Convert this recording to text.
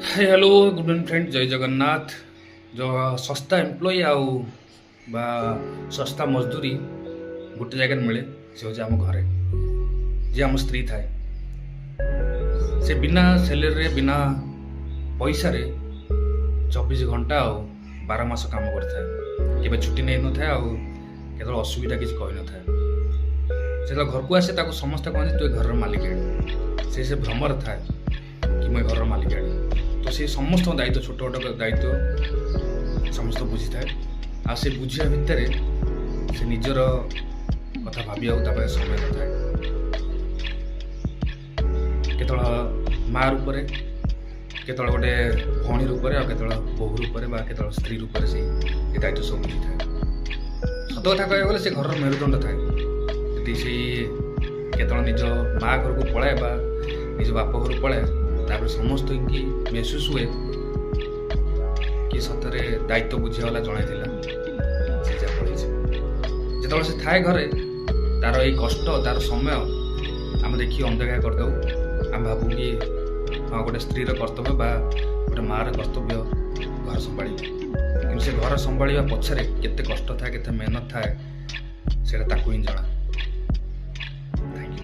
Hi hello good morning friend जय जगन्नाथ। जो सस्ता एम्प्लॉय आउ बा सस्ता मजदूरी गोटे जगह मिले से हूँ आम घरे जी आम स्त्री थाए से बिना सैलरी बिना पैसा रे 24 घंटा आ 12 मास काम करता है छुट्टी नहीं न था केवल असुविधा किसी कही न था से घर को आसे समस्त कहते तु घर मालिक से भ्रमर थाए कि मैं घर मालिक तो से समस्त दायित्व छोट छोट दायित्व समस्त बुझी थाए आ से बुझा भितर से निजर कथा भाविया समय न थाए केतल माँ रूप केतल गोटे भौणी रूप बहु रूप स्त्री रूप से दायित्व सब बुझी थाए सत कथा कह गले से घर मेरुदंड थाए से केतल निज माँ घर को पलाए निज बाप घर पलाए तापर समस्त की महसूस हुए कि सतरे दायित्व बुझीगला जन जो से थाए घरे तार ये कष्ट तार समय आम देखिए अनदेखा करदे आम भावु कि हाँ गोटे स्त्री कर्तव्य बा गोटे मार कर्तव्य घर संभाल कि से घर संभाल पछरे केते कष्ट थाए केते मेहनत थाए से ही जना।